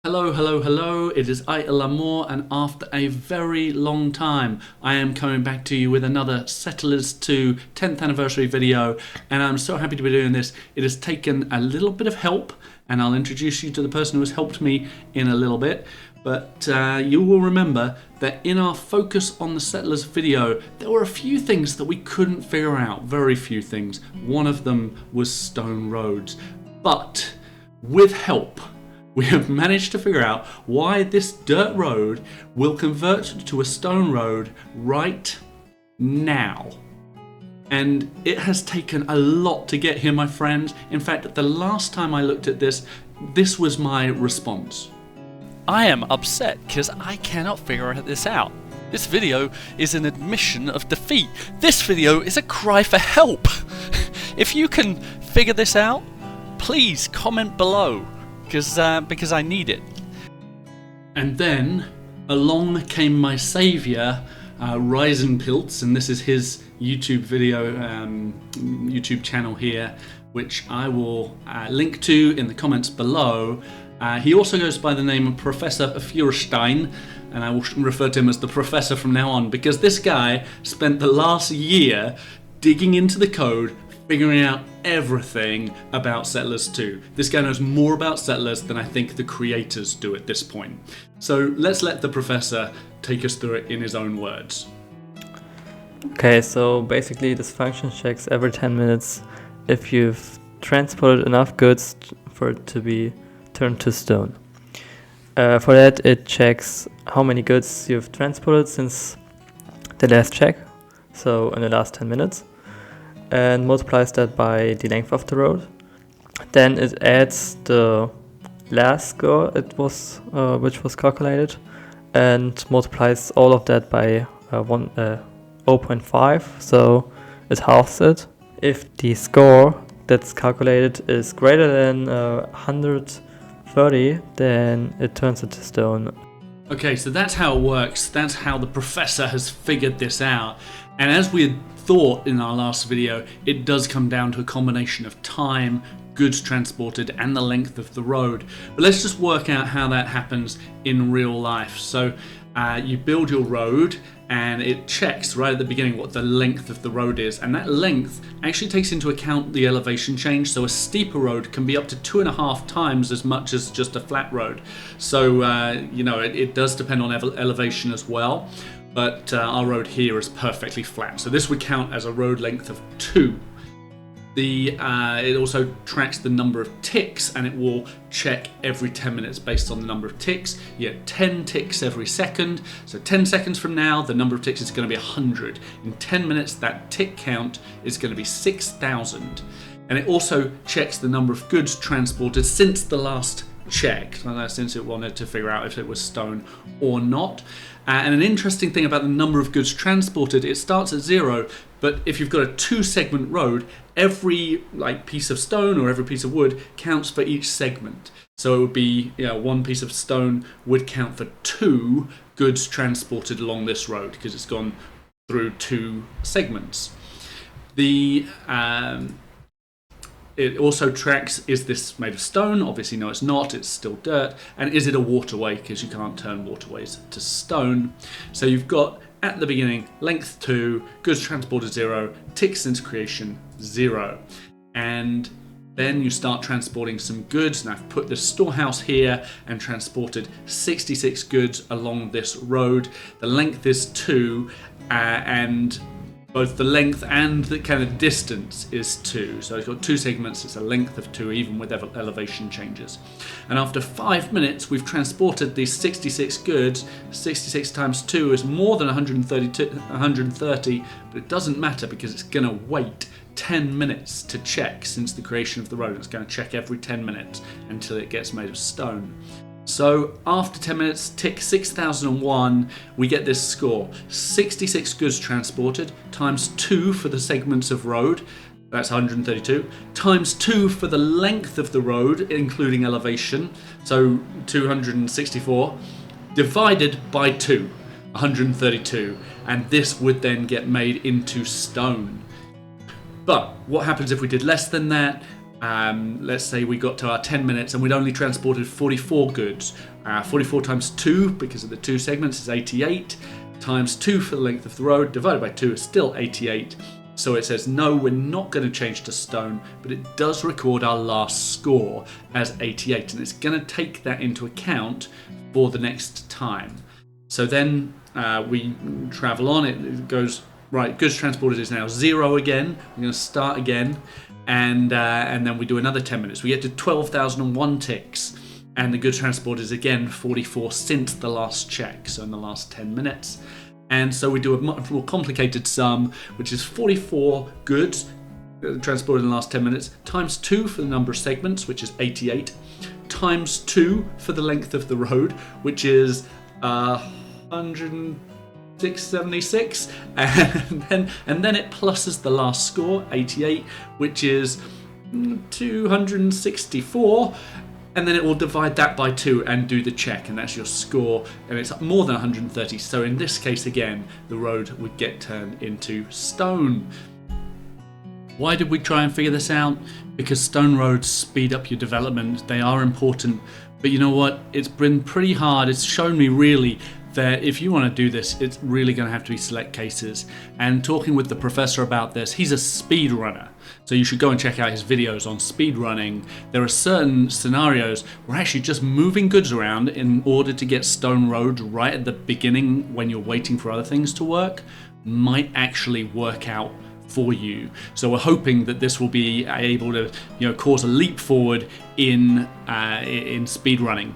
Hello, hello, hello. It is I, Lamour, and after a very long time, I am coming back to you with another Settlers 2 10th anniversary video, and I'm so happy to be doing this. It has taken a little bit of help, and I'll introduce you to the person who has helped me in a little bit. But you will remember that in our Focus on the Settlers video, there were a few things that we couldn't figure out, very few things. One of them was stone roads. But with help, we have managed to figure out why this dirt road will convert to a stone road right now. And it has taken a lot to get here, my friends. In fact, the last time I looked at this, this was my response. I am upset because I cannot figure this out. This video is an admission of defeat. This video is a cry for help. If you can figure this out, please comment below. Because I need it. And then along came my saviour, Reisenpilz, and this is his YouTube video, YouTube channel here, which I will link to in the comments below. He also goes by the name of Professor Feuerstein, and I will refer to him as the Professor from now on, because this guy spent the last year digging into the code, figuring out everything about Settlers 2. This guy knows more about Settlers than I think the creators do at this point. So let's let the Professor take us through it in his own words. Okay, so basically this function checks every 10 minutes if you've transported enough goods for it to be turned to stone. For that it checks how many goods you've transported since the last check, so in the last 10 minutes. And multiplies that by the length of the road. Then it adds the last score which was calculated, and multiplies all of that by 0.5, so it halves it. If the score that's calculated is greater than 130, then it turns it to stone. Okay, so that's how it works. That's how the Professor has figured this out. And as we had thought in our last video, it does come down to a combination of time, goods transported, and the length of the road. But let's just work out how that happens in real life. So you build your road, and it checks right at the beginning what the length of the road is, and that length actually takes into account the elevation change. So a steeper road can be up to 2.5 times as much as just a flat road. So it does depend on elevation as well, but our road here is perfectly flat, so this would count as a road length of 2. It also tracks the number of ticks, and it will check every 10 minutes based on the number of ticks. You get 10 ticks every second, so 10 seconds from now the number of ticks is going to be 100. In 10 minutes that tick count is going to be 6,000. And it also checks the number of goods transported since the last check, since it wanted to figure out if it was stone or not. And an interesting thing about the number of goods transported, it starts at 0, but if you've got a 2-segment road, every piece of stone or every piece of wood counts for each segment. So it would be, one piece of stone would count for 2 goods transported along this road because it's gone through 2 segments. It also tracks, is this made of stone? Obviously no, it's not, it's still dirt. And is it a waterway? Because you can't turn waterways to stone. So you've got, at the beginning, length 2, goods transported 0, ticks into creation 0. And then you start transporting some goods, and I've put the storehouse here and transported 66 goods along this road. The length is 2, and both the length and the kind of distance is 2. So it's got 2 segments, it's a length of 2, even with elevation changes. And after 5 minutes, we've transported these 66 goods. 66 times 2 is more than 130, but it doesn't matter because it's going to wait 10 minutes to check since the creation of the road. It's going to check every 10 minutes until it gets made of stone. So after 10 minutes, tick 6001, we get this score. 66 goods transported, times 2 for the segments of road, that's 132, times 2 for the length of the road, including elevation, so 264, divided by 2, 132, and this would then get made into stone. But what happens if we did less than that? let's say we got to our 10 minutes and we'd only transported 44 goods. 44 times 2, because of the 2 segments, is 88. Times 2 for the length of the road, divided by 2 is still 88. So it says, no, we're not going to change to stone, but it does record our last score as 88, and it's going to take that into account for the next time. So then we travel on, it goes, right, goods transported is now 0 again, we're going to start again, and then we do another 10 minutes. We get to 12,001 ticks, and the goods transported is again 44 since the last check, so in the last 10 minutes. And so we do a much more complicated sum, which is 44 goods transported in the last 10 minutes, times 2 for the number of segments, which is 88, times 2 for the length of the road, which is 176, and then it pluses the last score, 88, which is 264. And then it will divide that by 2 and do the check, and that's your score, and it's more than 130. So in this case, again, the road would get turned into stone. Why did we try and figure this out? Because stone roads speed up your development. They are important, but you know what? It's been pretty hard. It's shown me really that if you want to do this, it's really going to have to be select cases. And talking with the professor about this, he's a speed runner. So you should go and check out his videos on speed running. There are certain scenarios where actually just moving goods around in order to get stone roads right at the beginning when you're waiting for other things to work might actually work out for you. So we're hoping that this will be able to, cause a leap forward in speed running.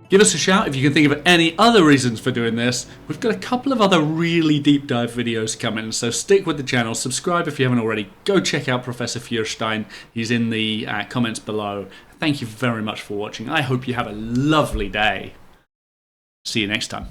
Give us a shout if you can think of any other reasons for doing this. We've got a couple of other really deep dive videos coming, so stick with the channel, subscribe if you haven't already, go check out Professor Feuerstein, he's in the comments below. Thank you very much for watching, I hope you have a lovely day. See you next time.